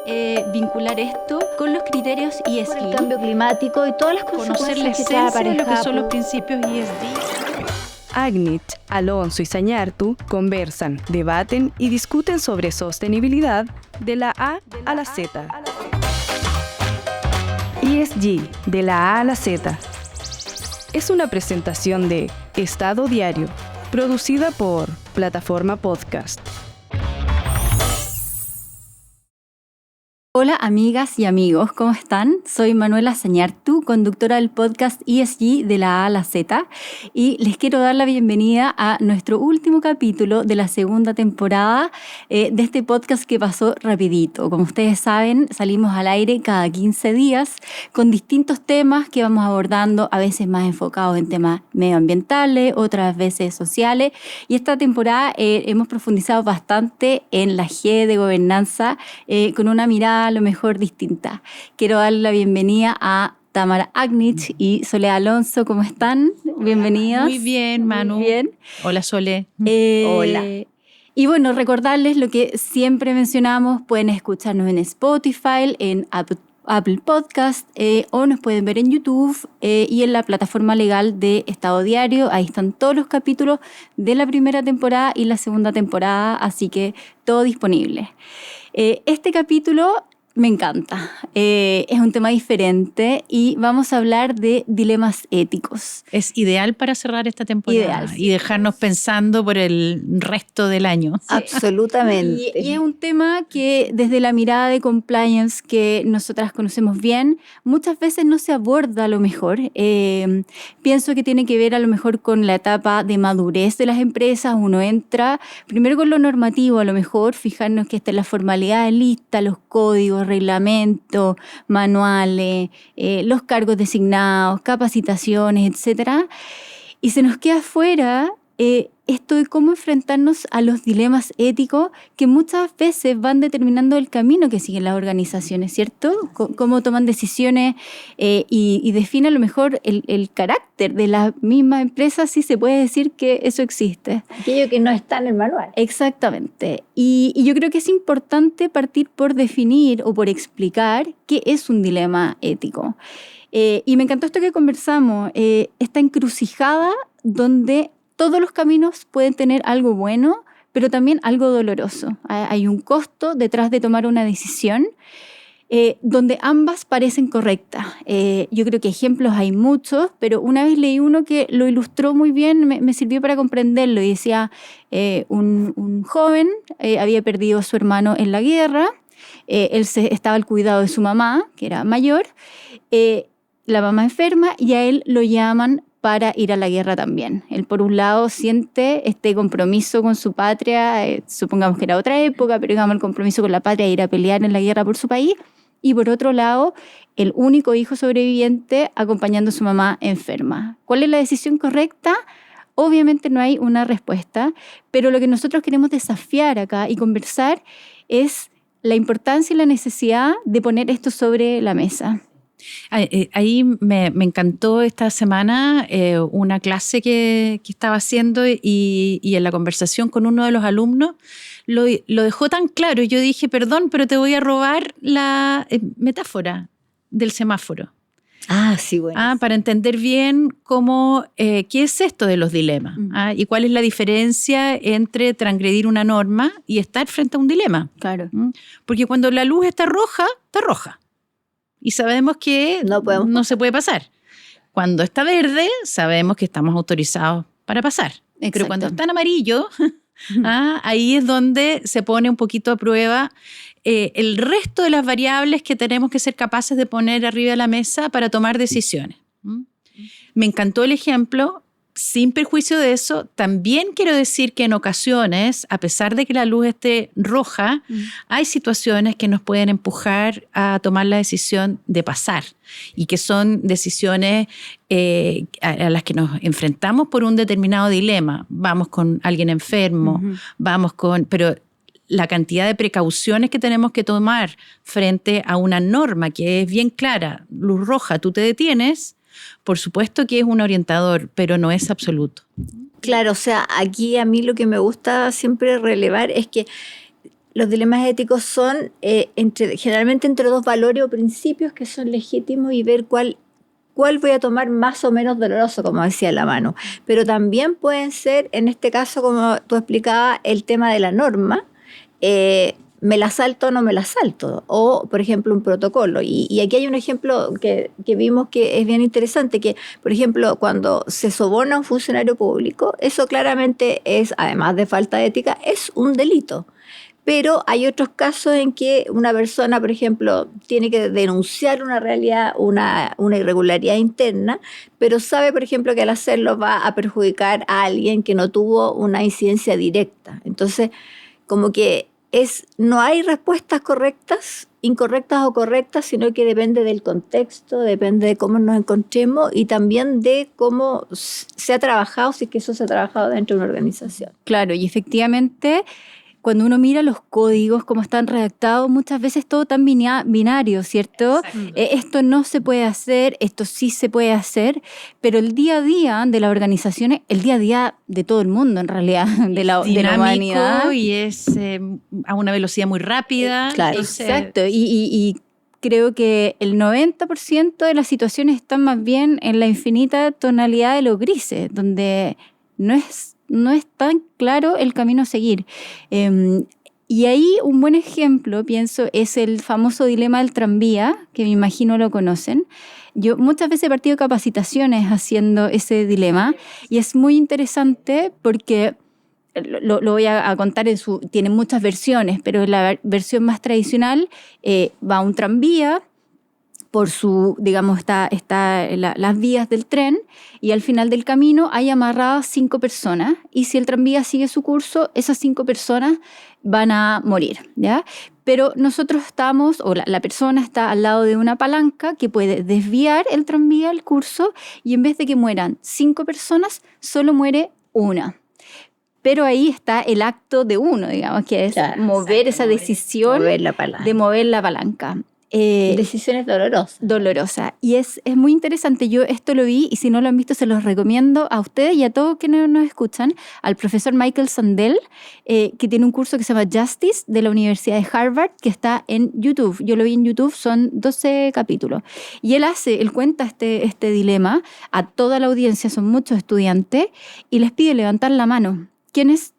vincular esto con los criterios ESG. Por el cambio climático y todas las conocer la consecuencias que trae esencia de lo que aparejado. son los principios ESG. Agnich, Alonso y Sañartu conversan, debaten y discuten sobre sostenibilidad de la A a la Z. ESG, de la A a la Z. Es una presentación de Estado Diario, producida por Plataforma Podcast. Hola amigas y amigos, ¿cómo están? Soy Manuela Sañartu, conductora del podcast ESG de la A a la Z, y les quiero dar la bienvenida a nuestro último capítulo de la segunda temporada de este podcast que pasó rapidito. Como ustedes saben, salimos al aire cada 15 días con distintos temas que vamos abordando, a veces más enfocados en temas medioambientales, otras veces sociales, y esta temporada hemos profundizado bastante en la G de gobernanza con una mirada a lo mejor distinta. Quiero darle la bienvenida a Tamara Agnich y Soledad Alonso. ¿Cómo están? Bienvenidas. Muy bien, Manu. Muy bien. Hola, Sole. Hola. Y bueno, recordarles lo que siempre mencionamos, pueden escucharnos en Spotify, en Apple Podcast, o nos pueden ver en YouTube y en la plataforma legal de Estado Diario. Ahí están todos los capítulos de la primera temporada y la segunda temporada, así que todo disponible. Este capítulo me encanta, es un tema diferente y vamos a hablar de dilemas éticos. Es ideal para cerrar esta temporada. Ideal, sí. Y dejarnos pensando por el resto del año. Absolutamente. Y es un tema que desde la mirada de compliance que nosotras conocemos bien, muchas veces no se aborda a lo mejor. Pienso que tiene que ver a lo mejor con la etapa de madurez de las empresas. Uno entra primero con lo normativo, a lo mejor fijarnos que están las formalidades listas, los códigos, reglamentos, manuales, los cargos designados, capacitaciones, etc. Y se nos queda fuera esto de cómo enfrentarnos a los dilemas éticos que muchas veces van determinando el camino que siguen las organizaciones, ¿cierto? Cómo toman decisiones y define a lo mejor el carácter de la misma empresa, si se puede decir que eso existe. Aquello que no está en el manual. Exactamente. Y yo creo que es importante partir por definir o por explicar qué es un dilema ético. Y me encantó esto que conversamos, esta encrucijada donde todos los caminos pueden tener algo bueno, pero también algo doloroso. Hay un costo detrás de tomar una decisión donde ambas parecen correctas. Yo creo que ejemplos hay muchos, pero una vez leí uno que lo ilustró muy bien, me sirvió para comprenderlo, y decía, un joven había perdido a su hermano en la guerra, él estaba al cuidado de su mamá, que era mayor, la mamá enferma, y a él lo llaman para ir a la guerra también. Él, por un lado, siente este compromiso con su patria, supongamos que era otra época, pero digamos el compromiso con la patria de ir a pelear en la guerra por su país, y por otro lado, el único hijo sobreviviente acompañando a su mamá enferma. ¿Cuál es la decisión correcta? Obviamente no hay una respuesta, pero lo que nosotros queremos desafiar acá y conversar es la importancia y la necesidad de poner esto sobre la mesa. Ahí me encantó esta semana una clase que estaba haciendo y en la conversación con uno de los alumnos lo dejó tan claro. Y yo dije, perdón, pero te voy a robar la metáfora del semáforo. Ah, sí, bueno. Para entender bien qué es esto de los dilemas y cuál es la diferencia entre transgredir una norma y estar frente a un dilema. Claro. Porque cuando la luz está roja, está roja. Y sabemos que no se puede pasar. Cuando está verde, sabemos que estamos autorizados para pasar. Pero cuando está en amarillo, ahí es donde se pone un poquito a prueba el resto de las variables que tenemos que ser capaces de poner arriba de la mesa para tomar decisiones. Me encantó el ejemplo. Sin perjuicio de eso, también quiero decir que en ocasiones, a pesar de que la luz esté roja, hay situaciones que nos pueden empujar a tomar la decisión de pasar y que son decisiones a las que nos enfrentamos por un determinado dilema. Vamos con alguien enfermo, pero la cantidad de precauciones que tenemos que tomar frente a una norma que es bien clara, luz roja, tú te detienes. Por supuesto que es un orientador, pero no es absoluto. Claro, o sea, aquí a mí lo que me gusta siempre relevar es que los dilemas éticos son generalmente entre dos valores o principios que son legítimos y ver cuál voy a tomar más o menos doloroso, como decía la Manu. Pero también pueden ser, en este caso, como tú explicabas, el tema de la norma, me la salto o no me la salto, o por ejemplo un protocolo. Y aquí hay un ejemplo que vimos que es bien interesante, que por ejemplo cuando se soborna a un funcionario público, eso claramente es, además de falta de ética, es un delito. Pero hay otros casos en que una persona, por ejemplo, tiene que denunciar una realidad, una irregularidad interna, pero sabe, por ejemplo, que al hacerlo va a perjudicar a alguien que no tuvo una incidencia directa. Entonces, como que no hay respuestas incorrectas o correctas, sino que depende del contexto, depende de cómo nos encontremos y también de cómo se ha trabajado, si es que eso se ha trabajado dentro de una organización. Claro, y efectivamente, cuando uno mira los códigos, cómo están redactados, muchas veces todo tan binario, ¿cierto? Esto no se puede hacer, esto sí se puede hacer, pero el día a día de las organizaciones, el día a día de todo el mundo en realidad, de la humanidad. Y es a una velocidad muy rápida. Claro, exacto. Y creo que el 90% de las situaciones están más bien en la infinita tonalidad de los grises, donde no es tan claro el camino a seguir. Y ahí un buen ejemplo, pienso, es el famoso dilema del tranvía, que me imagino lo conocen. Yo muchas veces he partido capacitaciones haciendo ese dilema y es muy interesante porque lo voy a contar, tiene muchas versiones, pero la versión más tradicional va a un tranvía, por está las vías del tren y al final del camino hay amarradas 5 personas y si el tranvía sigue su curso, esas 5 personas van a morir, ¿ya? Pero nosotros la persona está al lado de una palanca que puede desviar el tranvía el curso y en vez de que mueran 5 personas, solo muere una. Pero ahí está el acto de uno, digamos, que es mover esa decisión de mover la palanca. Decisiones dolorosas. Dolorosa. Y es muy interesante. Yo esto lo vi y si no lo han visto se los recomiendo a ustedes y a todos quienes nos escuchan, al profesor Michael Sandel, que tiene un curso que se llama Justice de la Universidad de Harvard, que está en YouTube. Yo lo vi en YouTube, son 12 capítulos. Y él cuenta este dilema a toda la audiencia, son muchos estudiantes, y les pide levantar la mano. ¿Quiénes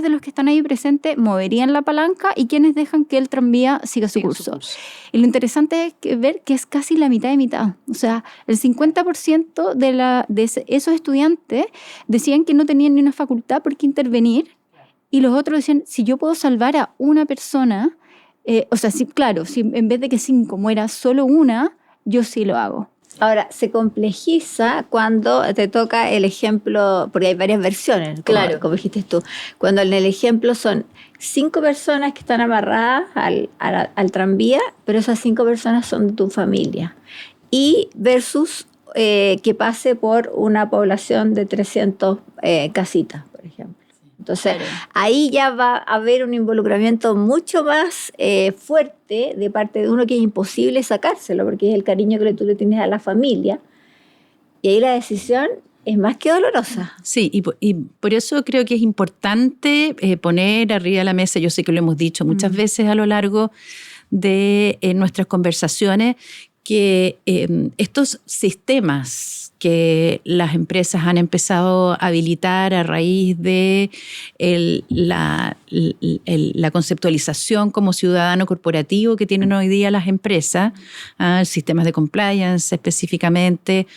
de los que están ahí presentes moverían la palanca y quiénes dejan que el tranvía siga su curso? Y lo interesante es ver que es casi la mitad de mitad. O sea, el 50% de esos estudiantes decían que no tenían ni una facultad por qué intervenir y los otros decían, si yo puedo salvar a una persona, si en vez de que 5 muera solo una, yo sí lo hago. Ahora, se complejiza cuando te toca el ejemplo, porque hay varias versiones, como dijiste tú. Cuando en el ejemplo son 5 personas que están amarradas al tranvía, pero esas 5 personas son de tu familia. Y versus que pase por una población de 300 casitas, por ejemplo. Entonces, ahí ya va a haber un involucramiento mucho más fuerte de parte de uno que es imposible sacárselo, porque es el cariño que tú le tienes a la familia. Y ahí la decisión es más que dolorosa. Sí, y por eso creo que es importante poner arriba de la mesa, yo sé que lo hemos dicho muchas veces a lo largo de nuestras conversaciones, que estos sistemas que las empresas han empezado a habilitar a raíz de la conceptualización como ciudadano corporativo que tienen hoy día las empresas, sistemas de compliance específicamente,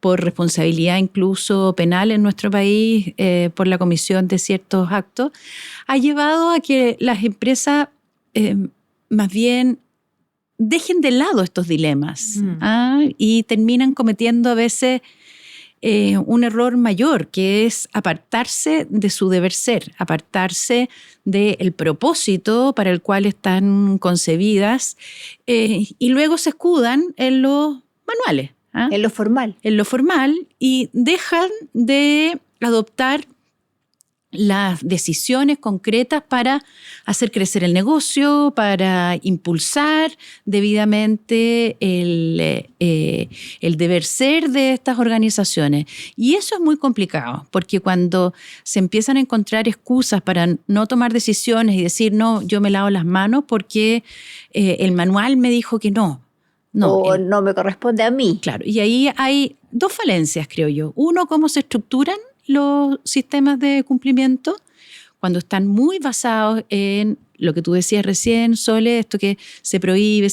por responsabilidad incluso penal en nuestro país, por la comisión de ciertos actos, ha llevado a que las empresas más bien dejen de lado estos dilemas y terminan cometiendo a veces un error mayor, que es apartarse de su deber ser, apartarse del propósito para el cual están concebidas y luego se escudan en los manuales. En lo formal. En lo formal y dejan de adoptar las decisiones concretas para hacer crecer el negocio, para impulsar debidamente el deber ser de estas organizaciones. Y eso es muy complicado, porque cuando se empiezan a encontrar excusas para no tomar decisiones y decir, no, yo me lavo las manos porque el manual me dijo que no. No me corresponde a mí. Claro, y ahí hay dos falencias, creo yo. Uno, cómo se estructuran los sistemas de cumplimiento cuando están muy basados en lo que tú decías recién, Sole, esto que se prohíbe.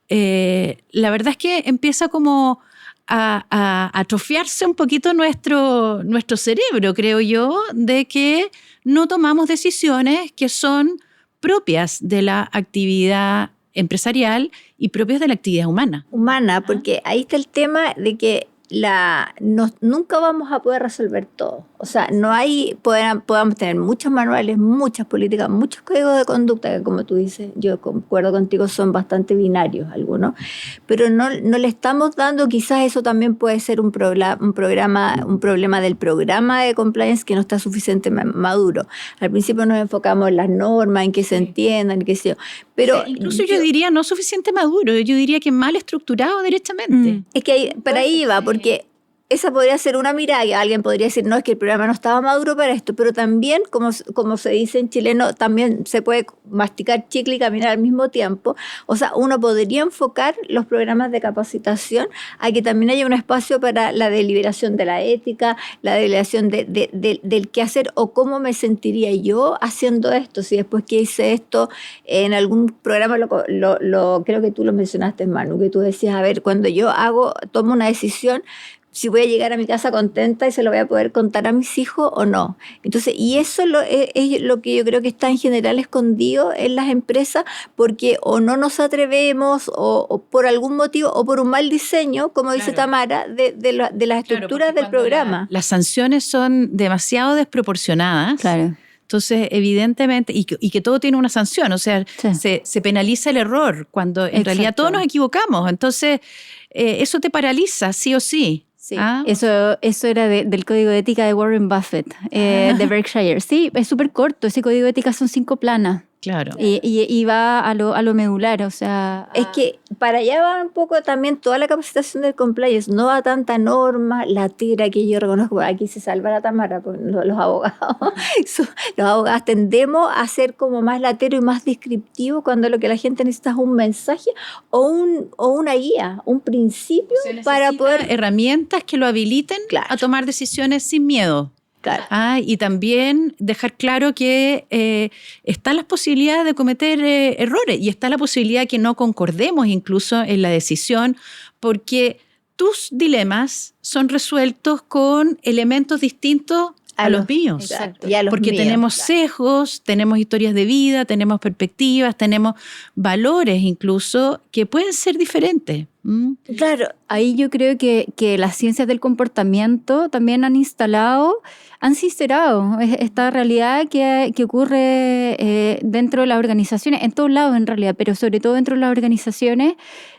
La verdad es que empieza como a atrofiarse un poquito nuestro cerebro, creo yo, de que no tomamos decisiones que son propias de la actividad empresarial y propias de la actividad humana. Porque ahí está el tema de que nunca vamos a poder resolver todo. O sea, podamos tener muchos manuales, muchas políticas, muchos códigos de conducta que, como tú dices, yo concuerdo contigo, son bastante binarios algunos, pero no le estamos dando, quizás eso también puede ser un problema del programa de compliance que no está suficientemente maduro. Al principio nos enfocamos en las normas, en que se entiendan, qué sé yo. Pero incluso yo diría no suficiente maduro, yo diría que mal estructurado derechamente. Es que para ahí va, porque esa podría ser una mirada, y alguien podría decir, no, es que el programa no estaba maduro para esto, pero también, como se dice en chileno, también se puede masticar chicle y caminar al mismo tiempo. O sea, uno podría enfocar los programas de capacitación a que también haya un espacio para la deliberación de la ética, la deliberación del qué hacer o cómo me sentiría yo haciendo esto. Si después que hice esto en algún programa, creo que tú lo mencionaste, Manu, que tú decías, a ver, cuando yo tomo una decisión, si voy a llegar a mi casa contenta y se lo voy a poder contar a mis hijos o no. Entonces, y eso es lo que yo creo que está en general escondido en las empresas, porque o no nos atrevemos o por algún motivo o por un mal diseño, como dice Tamara, de las estructuras del programa. Las sanciones son demasiado desproporcionadas. Claro. Entonces, evidentemente, y que todo tiene una sanción, o sea, se penaliza el error cuando en realidad todos nos equivocamos. Entonces, eso te paraliza, sí o sí. Sí. Eso era del código de ética de Warren Buffett, de Berkshire. Sí, es súper corto, ese código de ética son 5 planas. Claro. Y va a lo medular, o sea... Es que para allá va un poco también toda la capacitación del compliance, no va tanta norma latera que yo reconozco, aquí se salva la Tamara, los abogados tendemos a ser como más latero y más descriptivo cuando lo que la gente necesita es un mensaje o una guía, un principio para poder... herramientas que lo habiliten a tomar decisiones sin miedo. Claro. Y también dejar claro que están las posibilidades de cometer errores y está la posibilidad que no concordemos incluso en la decisión, porque tus dilemas son resueltos con elementos distintos a los míos. Exacto. Porque tenemos sesgos, tenemos historias de vida, tenemos perspectivas, tenemos valores incluso que pueden ser diferentes. Claro, ahí yo creo que las ciencias del comportamiento también han sincerado esta realidad que ocurre dentro de las organizaciones, en todos lados en realidad, pero sobre todo dentro de las organizaciones,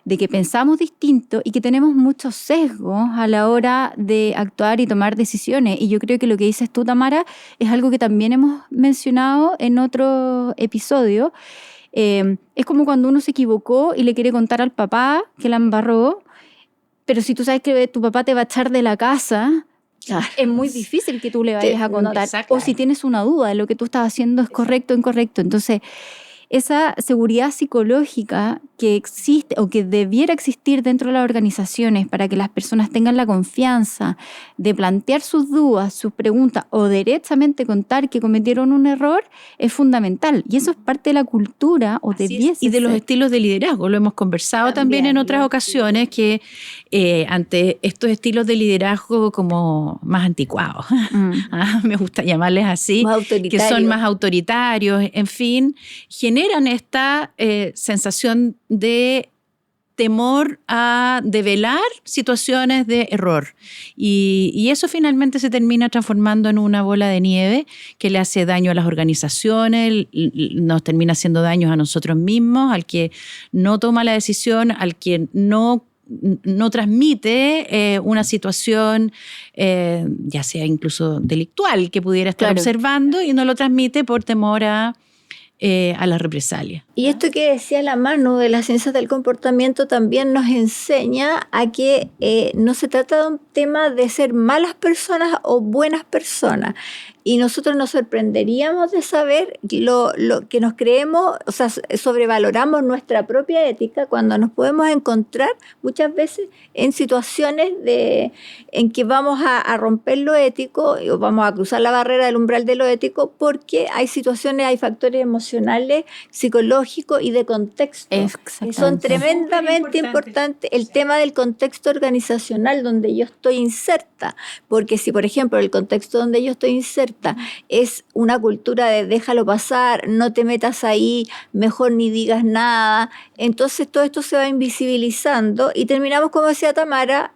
de que pensamos distinto y que tenemos muchos sesgos a la hora de actuar y tomar decisiones. Y yo creo que lo que dices tú, Tamara, es algo que también hemos mencionado en otro episodio. Es como cuando uno se equivocó y le quiere contar al papá que la embarró, pero si tú sabes que tu papá te va a echar de la casa, es muy difícil que tú le vayas a contar. O si tienes una duda de lo que tú estás haciendo es correcto o incorrecto. Entonces, esa seguridad psicológica que existe o que debiera existir dentro de las organizaciones para que las personas tengan la confianza de plantear sus dudas, sus preguntas o derechamente contar que cometieron un error es fundamental. Y eso es parte de la cultura o debiese y de los ser. estilos de liderazgo. Lo hemos conversado también en otras ocasiones que ante estos estilos de liderazgo como más anticuados, me gusta llamarles así, que son más autoritarios, en fin, generan esta sensación de temor a develar situaciones de error. Y eso finalmente se termina transformando en una bola de nieve que le hace daño a las organizaciones, nos termina haciendo daños a nosotros mismos, al que no toma la decisión, al que no no transmite una situación, ya sea incluso delictual, que pudiera estar observando, y no lo transmite por temor a la represalia. Y esto que decía la Manu de las ciencias del comportamiento también nos enseña a que no se trata de un tema de ser malas personas o buenas personas. Y nosotros nos sorprenderíamos de saber lo que nos creemos, o sea, sobrevaloramos nuestra propia ética cuando nos podemos encontrar muchas veces en situaciones en que vamos a romper lo ético o vamos a cruzar la barrera del umbral de lo ético, porque hay situaciones, hay factores emocionales, psicológicos y de contexto que son tremendamente importantes. El tema del contexto organizacional donde yo estoy inserta, porque si por ejemplo el contexto donde yo estoy inserta es una cultura de déjalo pasar, no te metas ahí, mejor ni digas nada, entonces todo esto se va invisibilizando y terminamos, como decía Tamara,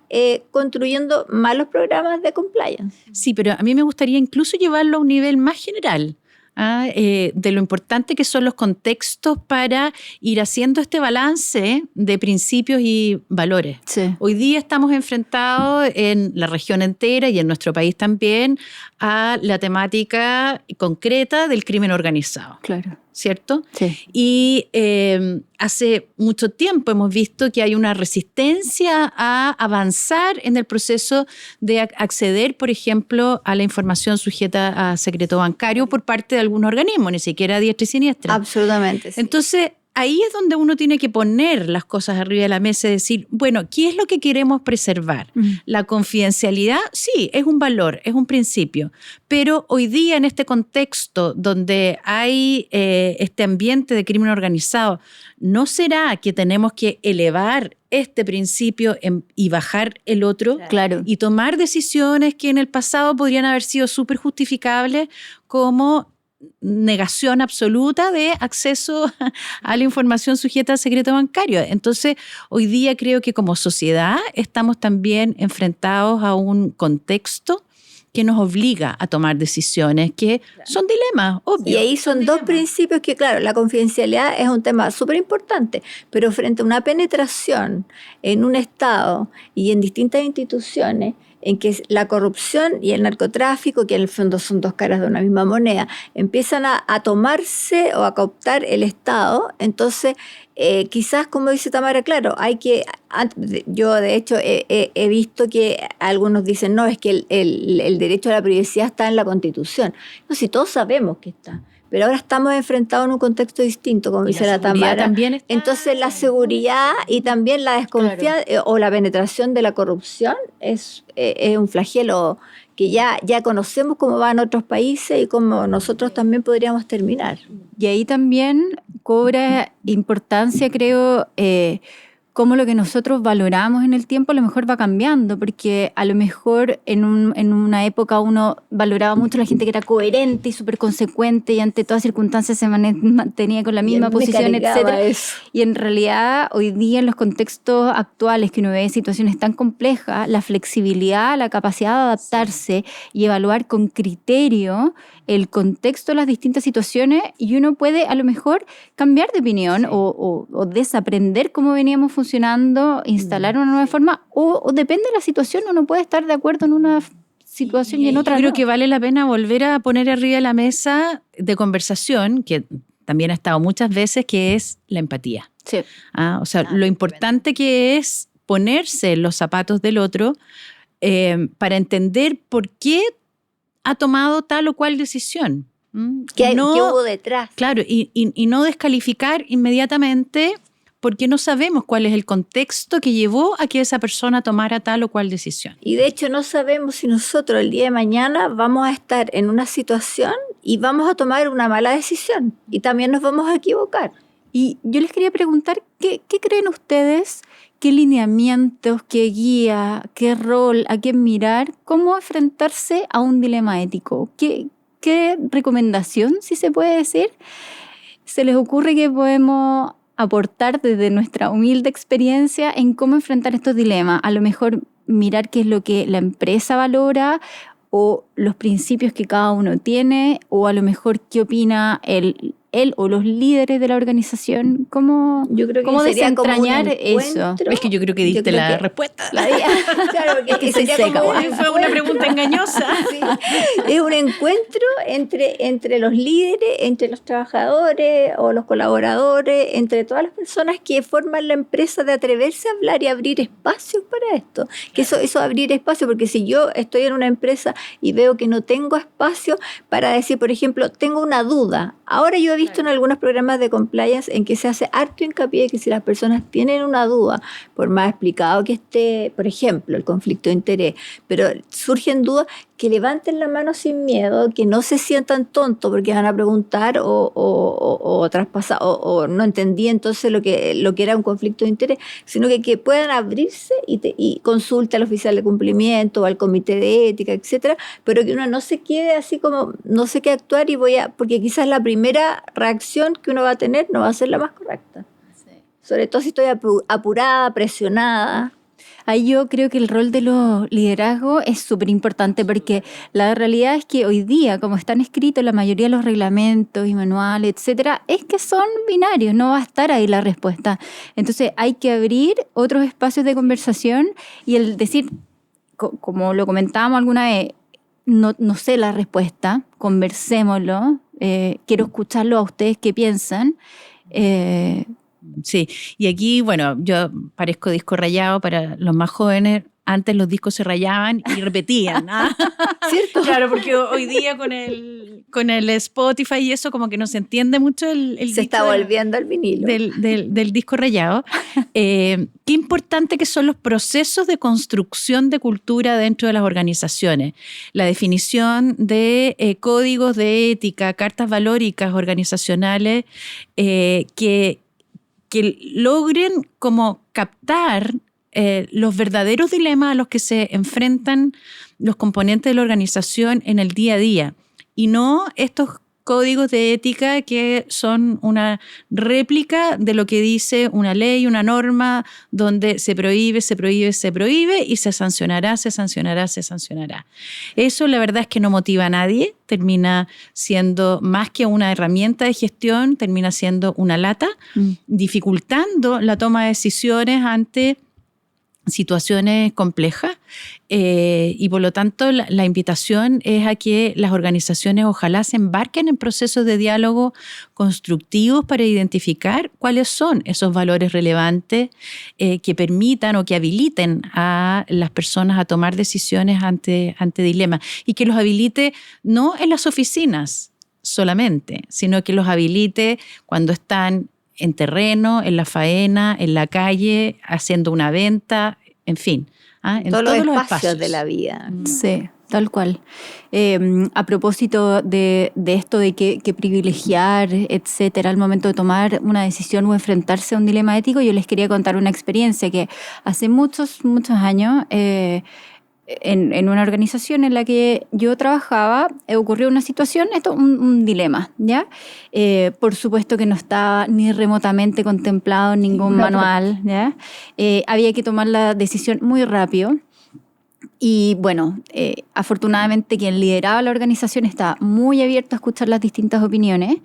construyendo malos programas de compliance. Sí, pero a mí me gustaría incluso llevarlo a un nivel más general. De lo importante que son los contextos para ir haciendo este balance de principios y valores. Sí. Hoy día estamos enfrentados en la región entera y en nuestro país también a la temática concreta del crimen organizado. Claro. ¿Cierto? Sí. Y hace mucho tiempo hemos visto que hay una resistencia a avanzar en el proceso de acceder, por ejemplo, a la información sujeta a secreto bancario por parte de algunos organismos, ni siquiera a diestra y siniestra. Absolutamente. Sí. Entonces, ahí es donde uno tiene que poner las cosas arriba de la mesa y decir, bueno, ¿qué es lo que queremos preservar? La confidencialidad, sí, es un valor, es un principio, pero hoy día en este contexto donde hay este ambiente de crimen organizado, ¿no será que tenemos que elevar este principio y bajar el otro? Claro. Y tomar decisiones que en el pasado podrían haber sido súper justificables, como negación absoluta de acceso a la información sujeta al secreto bancario. Entonces, hoy día creo que como sociedad estamos también enfrentados a un contexto que nos obliga a tomar decisiones que son dilemas, obvio. Y ahí son dos principios que, claro, la confidencialidad es un tema súper importante, pero frente a una penetración en un Estado y en distintas instituciones, en que la corrupción y el narcotráfico, que en el fondo son dos caras de una misma moneda, empiezan a tomarse o a cooptar el Estado, entonces quizás, como dice Tamara, claro, yo de hecho he visto que algunos dicen, no, es que el derecho a la privacidad está en la Constitución. No, si todos sabemos que está. Pero ahora estamos enfrentados en un contexto distinto, como dice la Tamara. Entonces la seguridad y también la desconfianza o la penetración de la corrupción es un flagelo que ya conocemos cómo va en otros países y cómo nosotros también podríamos terminar. Y ahí también cobra importancia, creo, cómo lo que nosotros valoramos en el tiempo a lo mejor va cambiando, porque a lo mejor en una época uno valoraba mucho a la gente que era coherente y súper consecuente y ante todas circunstancias se mantenía con la misma posición, etc. Y en realidad hoy día en los contextos actuales que uno ve situaciones tan complejas, la flexibilidad, la capacidad de adaptarse y evaluar con criterio el contexto de las distintas situaciones, y uno puede a lo mejor cambiar de opinión o desaprender cómo veníamos funcionando, instalar una nueva forma, o depende de la situación, uno puede estar de acuerdo en una situación y en otra no. Creo no. que vale la pena volver a poner arriba de la mesa de conversación, que también ha estado muchas veces, que es la empatía. Sí. O sea, lo importante que es ponerse en los zapatos del otro para entender por qué ha tomado tal o cual decisión. ¿Qué hubo detrás? Claro, y no descalificar inmediatamente porque no sabemos cuál es el contexto que llevó a que esa persona tomara tal o cual decisión. Y de hecho no sabemos si nosotros el día de mañana vamos a estar en una situación y vamos a tomar una mala decisión y también nos vamos a equivocar. Y yo les quería preguntar, ¿qué creen ustedes? ¿Qué lineamientos, qué guía, qué rol, a qué mirar? ¿Cómo enfrentarse a un dilema ético? ¿Qué recomendación, si se puede decir, se les ocurre que podemos aportar desde nuestra humilde experiencia en cómo enfrentar estos dilemas? A lo mejor mirar qué es lo que la empresa valora o los principios que cada uno tiene, o a lo mejor qué opina el él o los líderes de la organización? ¿Cómo desentrañar eso? Es que yo creo que diste la respuesta. Claro, porque es que fue una pregunta engañosa. Sí. Es un encuentro entre los líderes, entre los trabajadores o los colaboradores, entre todas las personas que forman la empresa, de atreverse a hablar y abrir espacios para esto. Que eso abrir espacio, porque si yo estoy en una empresa y veo que no tengo espacio para decir, por ejemplo, tengo una duda. Ahora yo he visto en algunos programas de compliance en que se hace harto hincapié que si las personas tienen una duda, por más explicado que esté, por ejemplo, el conflicto de interés, pero surgen dudas, que levanten la mano sin miedo, que no se sientan tontos porque van a preguntar o traspasar o no entendí entonces lo que era un conflicto de interés, sino que puedan abrirse y consulte al oficial de cumplimiento o al comité de ética, etcétera, pero que uno no se quede así como no sé qué actuar porque quizás la primera reacción que uno va a tener no va a ser la más correcta. Sí. Sobre todo si estoy apurada, presionada. Ahí yo creo que el rol de los liderazgos es súper importante, porque la realidad es que hoy día, como están escritos la mayoría de los reglamentos y manuales, etcétera, es que son binarios, no va a estar ahí la respuesta. Entonces hay que abrir otros espacios de conversación y el decir, como lo comentábamos alguna vez, no sé la respuesta, conversémoslo, quiero escucharlo a ustedes qué piensan. Sí, y aquí, bueno, yo parezco disco rayado para los más jóvenes. Antes los discos se rayaban y repetían, ¿ah? ¿Cierto? Claro, porque hoy día con el Spotify y eso como que no se entiende mucho el se disco está volviendo al vinilo. Del disco rayado. Qué importante que son los procesos de construcción de cultura dentro de las organizaciones. La definición de códigos de ética, cartas valóricas organizacionales que logren como captar los verdaderos dilemas a los que se enfrentan los componentes de la organización en el día a día, y no estos códigos de ética que son una réplica de lo que dice una ley, una norma, donde se prohíbe y se sancionará. Eso la verdad es que no motiva a nadie, termina siendo más que una herramienta de gestión, termina siendo una lata, dificultando la toma de decisiones ante situaciones complejas, y por lo tanto la invitación es a que las organizaciones ojalá se embarquen en procesos de diálogo constructivos para identificar cuáles son esos valores relevantes que permitan o que habiliten a las personas a tomar decisiones ante dilemas, y que los habilite no en las oficinas solamente, sino que los habilite cuando están en terreno, en la faena, en la calle, haciendo una venta, en fin, en todos los espacios de la vida. Sí, tal cual. A propósito de esto de que privilegiar, etcétera, al momento de tomar una decisión o enfrentarse a un dilema ético, yo les quería contar una experiencia que hace muchos años, en una organización en la que yo trabajaba, ocurrió una situación, un dilema, ¿ya? Por supuesto que no estaba ni remotamente contemplado en ningún manual, ¿ya? Había que tomar la decisión muy rápido. Y bueno, afortunadamente quien lideraba la organización estaba muy abierto a escuchar las distintas opiniones.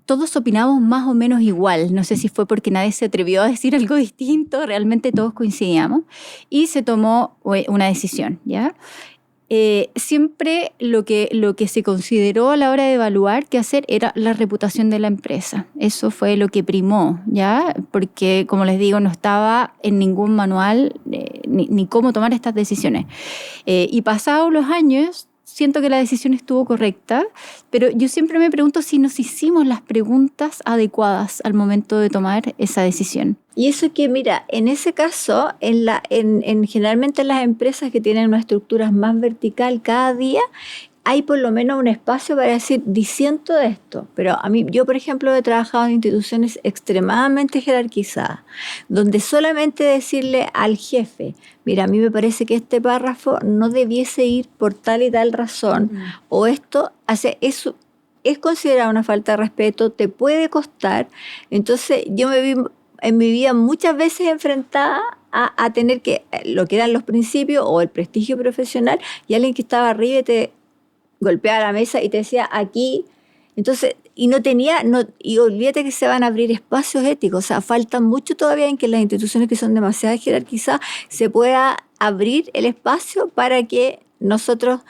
Todos opinamos más o menos igual. No sé si fue porque nadie se atrevió a decir algo distinto, realmente todos coincidíamos y se tomó una decisión, ¿ya? Siempre lo que se consideró a la hora de evaluar qué hacer era la reputación de la empresa. Eso fue lo que primó, ¿ya? Porque, como les digo, no estaba en ningún manual ni cómo tomar estas decisiones. Y pasados los años, siento que la decisión estuvo correcta, pero yo siempre me pregunto si nos hicimos las preguntas adecuadas al momento de tomar esa decisión. Y eso que, mira, en ese caso, generalmente en las empresas que tienen una estructura más vertical cada día, hay por lo menos un espacio para decir, disiento de esto. Pero yo, por ejemplo, he trabajado en instituciones extremadamente jerarquizadas, donde solamente decirle al jefe, mira, a mí me parece que este párrafo no debiese ir por tal y tal razón, o esto eso es considerado una falta de respeto, te puede costar. Entonces yo me vi en mi vida muchas veces enfrentada a tener que, lo que eran los principios o el prestigio profesional, y alguien que estaba arriba y te golpeaba la mesa y te decía aquí. Entonces y olvídate que se van a abrir espacios éticos, o sea, falta mucho todavía en que las instituciones que son demasiado jerarquizadas se pueda abrir el espacio para que nosotros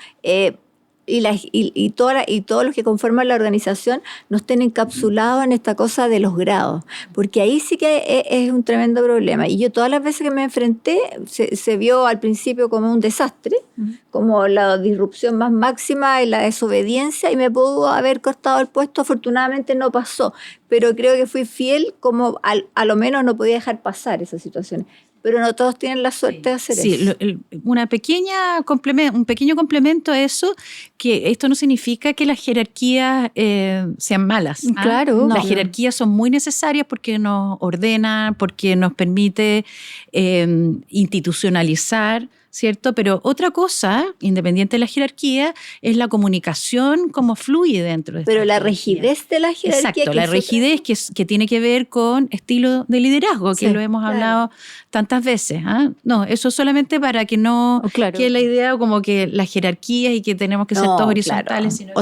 y todos los que conforman la organización no estén encapsulados en esta cosa de los grados, porque ahí sí que es un tremendo problema. Y yo todas las veces que me enfrenté, se vio al principio como un desastre, como la disrupción más máxima y la desobediencia, y me pudo haber costado el puesto. Afortunadamente no pasó, pero creo que fui fiel, como a lo menos no podía dejar pasar esas situaciones. Pero no todos tienen la suerte de hacer eso. Sí, un pequeño complemento a eso, que esto no significa que las jerarquías sean malas. Claro. Las jerarquías son muy necesarias porque nos ordenan, porque nos permite institucionalizar, ¿cierto? Pero otra cosa, independiente de la jerarquía, es la comunicación, cómo fluye dentro de esta Pero la rigidez de la jerarquía. Exacto, la rigidez que tiene que ver con estilo de liderazgo, que lo hemos hablado tantas veces. No, eso solamente para que no quede la idea como que la jerarquía y que tenemos que ser todos horizontales. Sino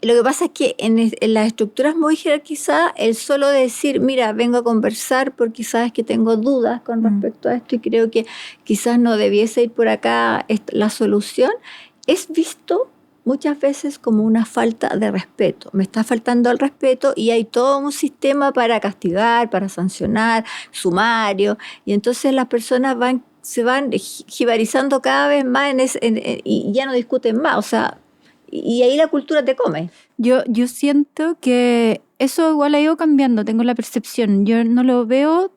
lo que pasa es que en las estructuras muy jerarquizadas, el solo decir, mira, vengo a conversar porque sabes que tengo dudas con respecto a esto y creo que quizás no debiese ir por acá la solución, es visto muchas veces como una falta de respeto. Me está faltando el respeto y hay todo un sistema para castigar, para sancionar, sumario, y entonces las personas se van jibarizando cada vez más y ya no discuten más, o sea, y ahí la cultura te come. Yo siento que eso igual ha ido cambiando, tengo la percepción. Yo no lo veo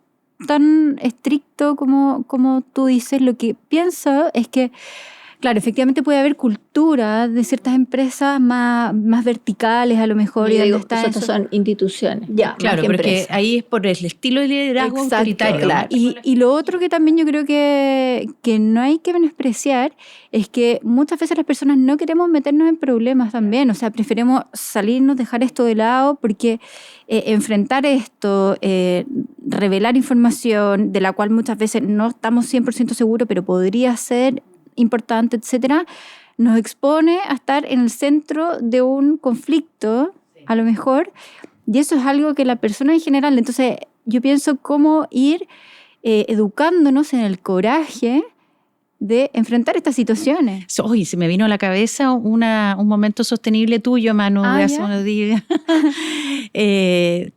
tan estricto como tú dices. Lo que pienso es que, claro, efectivamente puede haber cultura de ciertas empresas más verticales a lo mejor. Y digo, estos son instituciones. Claro, porque ahí es por el estilo de liderazgo autoritario. Claro. Y lo otro que también yo creo que no hay que menospreciar es que muchas veces las personas no queremos meternos en problemas también. O sea, preferimos salirnos, dejar esto de lado, porque enfrentar esto, revelar información de la cual muchas veces no estamos 100% seguros, pero podría ser importante, etcétera, nos expone a estar en el centro de un conflicto, a lo mejor, y eso es algo que la persona en general, entonces yo pienso cómo ir educándonos en el coraje de enfrentar estas situaciones. Oye, se me vino a la cabeza un momento sostenible tuyo, Manu, de hace unos días,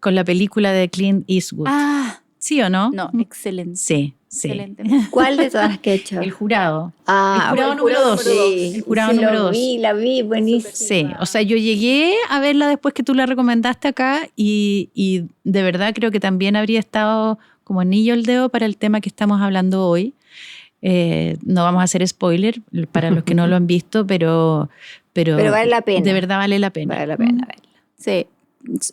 con la película de Clint Eastwood. ¿Sí o no? No, excelente. Sí. Excelente. ¿Cuál de todas las que he hecho? El Jurado. El Jurado número 2. Sí, El Jurado número 2. La vi, buenísimo. Sí, o sea, yo llegué a verla después que tú la recomendaste acá y de verdad creo que también habría estado como anillo al dedo para el tema que estamos hablando hoy. No vamos a hacer spoiler para los que no lo han visto, pero vale la pena. De verdad vale la pena. Vale la pena verla. Sí.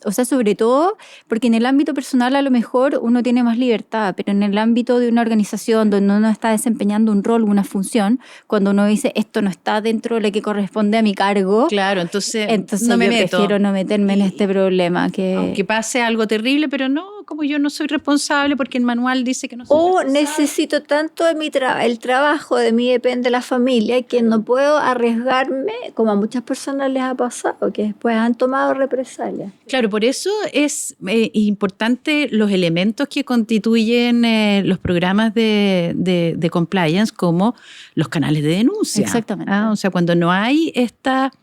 O sea, sobre todo porque en el ámbito personal a lo mejor uno tiene más libertad, pero en el ámbito de una organización donde uno está desempeñando un rol, una función, cuando uno dice esto no está dentro de lo que corresponde a mi cargo, claro, entonces no me meto. Prefiero no meterme en este problema. Aunque pase algo terrible, pero no, como yo no soy responsable porque el manual dice que no soy responsable. Necesito tanto de el trabajo, de mí depende la familia, que no puedo arriesgarme, como a muchas personas les ha pasado, que después han tomado represalias. Claro, por eso es importante los elementos que constituyen los programas de compliance, como los canales de denuncia. Exactamente. O sea, cuando no hay esta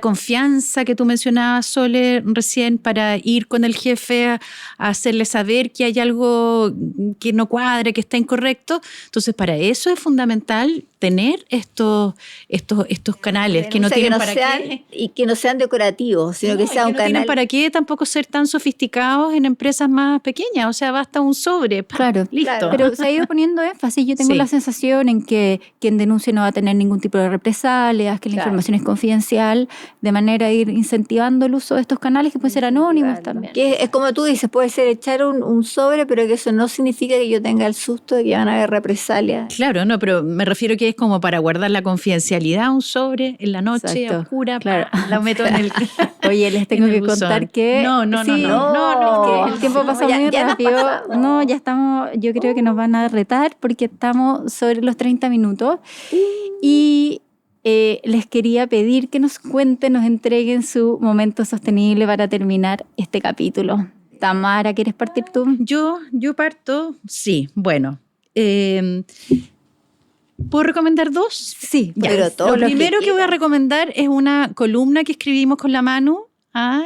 confianza que tú mencionabas, Sole, recién, para ir con el jefe a hacerle saber que hay algo que no cuadra, que está incorrecto. Entonces, para eso es fundamental tener estos canales que no tienen para qué. Y que no sean decorativos, sino que sea un canal. No tienen para qué tampoco ser tan sofisticados en empresas más pequeñas. O sea, basta un sobre. Claro, listo. Claro. Pero se ha ido poniendo énfasis. Yo tengo la sensación en que quien denuncie no va a tener ningún tipo de represalias, que la información es confidencial, de manera de ir incentivando el uso de estos canales que pueden ser anónimos también. Que es como tú dices, puede ser echar un sobre, pero que eso no significa que yo tenga el susto de que van a haber represalias. Claro, no, pero me refiero que es como para guardar la confidencialidad, un sobre en la noche oscura, la meto en el... Oye, les tengo que contar que... No, es que el tiempo pasa muy rápido. Ya estamos, yo creo que nos van a retar porque estamos sobre los 30 minutos. Y les quería pedir que nos cuenten, nos entreguen su momento sostenible para terminar este capítulo. Tamara, ¿quieres partir tú? Yo parto, sí, bueno. ¿Puedo recomendar 2? Sí, ya. Pero todo lo primero que voy a recomendar es una columna que escribimos con la Manu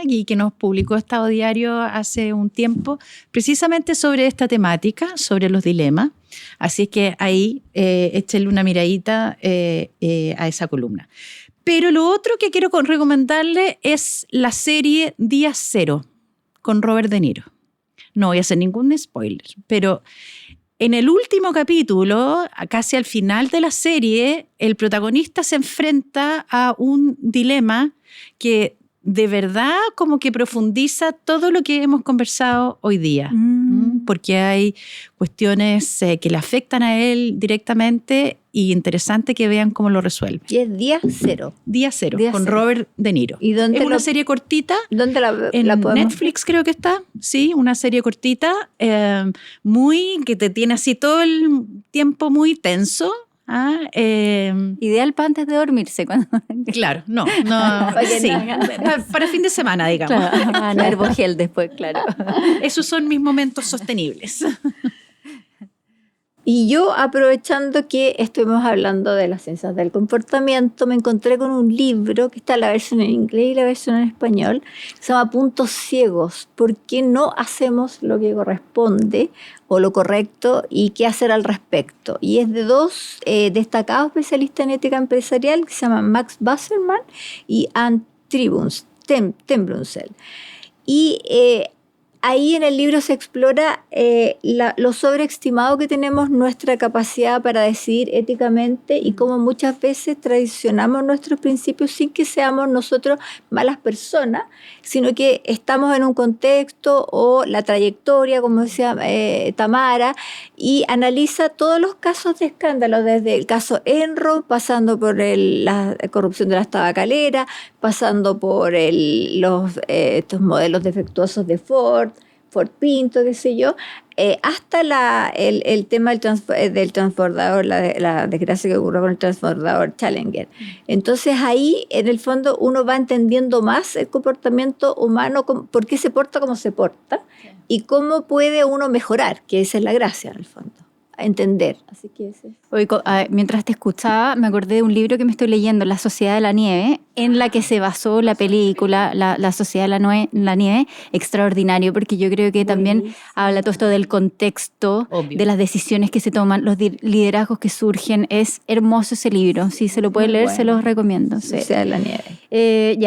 y que nos publicó Estado Diario hace un tiempo, precisamente sobre esta temática, sobre los dilemas. Así que ahí échenle una miradita a esa columna. Pero lo otro que quiero recomendarle es la serie Día Cero con Robert De Niro. No voy a hacer ningún spoiler, pero en el último capítulo, casi al final de la serie, el protagonista se enfrenta a un dilema que de verdad como que profundiza todo lo que hemos conversado hoy día. Porque hay cuestiones que le afectan a él directamente y interesante que vean cómo lo resuelve. Y es Día Cero. Día Cero, con Robert De Niro. ¿Y dónde es una serie cortita. ¿Dónde la podemos? Netflix creo que está. Sí, una serie cortita, que te tiene así todo el tiempo muy tenso. Ideal para antes de dormirse. Claro, no sí, para fin de semana, digamos. Claro, Herbogel después, claro. Esos son mis momentos sostenibles. Y yo, aprovechando que estuvimos hablando de las ciencias del comportamiento, me encontré con un libro que está la versión en inglés y la versión en español, que se llama Puntos Ciegos. ¿Por qué no hacemos lo que corresponde o lo correcto y qué hacer al respecto? Y es de 2 destacados especialistas en ética empresarial que se llaman Max Wasserman y Anne Tembrunzell. Y ahí en el libro se explora lo sobreestimado que tenemos nuestra capacidad para decidir éticamente y cómo muchas veces traicionamos nuestros principios sin que seamos nosotros malas personas, sino que estamos en un contexto o la trayectoria, como decía Tamara, y analiza todos los casos de escándalo, desde el caso Enron, pasando por la corrupción de las tabacaleras, pasando por estos modelos defectuosos de Ford Pinto, qué sé yo, hasta el tema del transbordador, la desgracia que ocurrió con el transbordador Challenger. Entonces ahí, en el fondo, uno va entendiendo más el comportamiento humano, por qué se porta como se porta, y cómo puede uno mejorar, que esa es la gracia, en el fondo, a entender. Así que mientras te escuchaba, me acordé de un libro que me estoy leyendo, La Sociedad de la Nieve, en la que se basó la película La Sociedad de la Nieve. Extraordinario, porque yo creo que también habla todo esto del contexto, obvio, de las decisiones que se toman, los liderazgos que surgen. Es hermoso ese libro. Si se lo puede leer, se los recomiendo. Sí. Sociedad de la Nieve.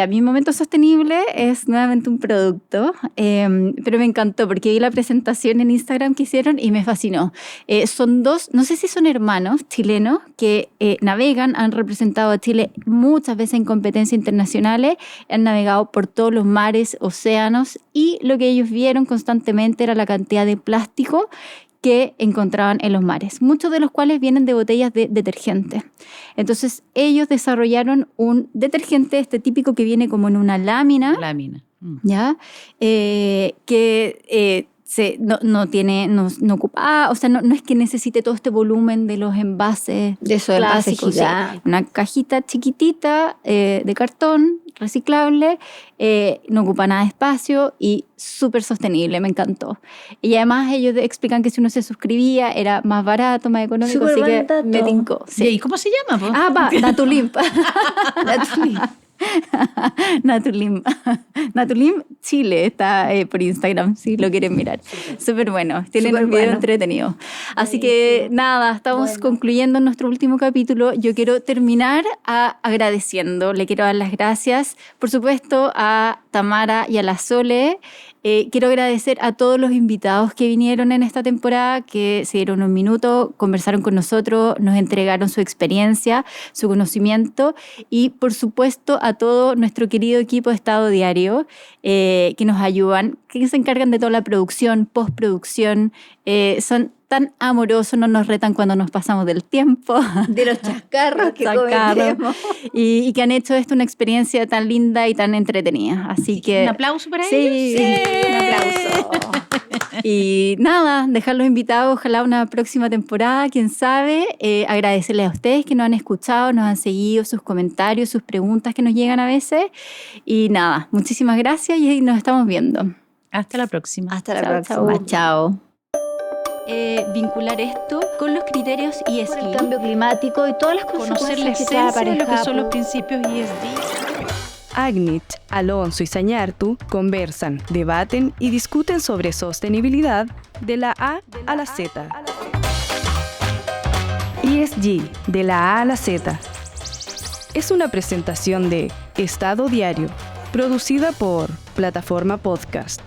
Mi momento sostenible es nuevamente un producto, pero me encantó porque vi la presentación en Instagram que hicieron y me fascinó. Son 2, no sé si son hermanos chilenos, que navegan, han representado a Chile muchas veces en competencias internacionales, han navegado por todos los mares, océanos, y lo que ellos vieron constantemente era la cantidad de plástico que encontraban en los mares, muchos de los cuales vienen de botellas de detergente. Entonces ellos desarrollaron un detergente, este típico que viene como en una lámina. ¿Ya? No ocupa, o sea, no es que necesite todo este volumen de los envases de esos plásticos. Sí. Una cajita chiquitita de cartón reciclable, no ocupa nada de espacio y súper sostenible, me encantó. Y además ellos explican que si uno se suscribía era más barato, más económico, así que me tincó. Sí. ¿Y cómo se llama? Natulimp. Natulimp Chile está por Instagram, si lo quieren mirar. Súper bueno, tienen un video entretenido. Así que nada, estamos concluyendo nuestro último capítulo. Yo quiero terminar agradeciendo, le quiero dar las gracias, por supuesto, a Tamara y a la Sole. Quiero agradecer a todos los invitados que vinieron en esta temporada, que se dieron un minuto, conversaron con nosotros, nos entregaron su experiencia, su conocimiento, y por supuesto a todo nuestro querido equipo de Estado Diario, que nos ayudan, que se encargan de toda la producción, postproducción. Son tan amorosos, no nos retan cuando nos pasamos del tiempo. De los chascarros que cometemos. Y que han hecho esto una experiencia tan linda y tan entretenida. Así que... ¿Un aplauso para ellos? Sí. Un aplauso. Y nada, dejarlos invitados, ojalá una próxima temporada, quién sabe. Agradecerles a ustedes que nos han escuchado, nos han seguido, sus comentarios, sus preguntas que nos llegan a veces. Y nada, muchísimas gracias y nos estamos viendo. Hasta la próxima. Hasta la próxima. Chao. Vincular esto con los criterios ESG. El cambio climático y todas las cosas. Conocer la esencia de lo que son los principios ESG. Agnich, Alonso y Sañartu conversan, debaten y discuten sobre sostenibilidad de la A a la Z. ESG, de la A a la Z. Es una presentación de Estado Diario, producida por Plataforma Podcast.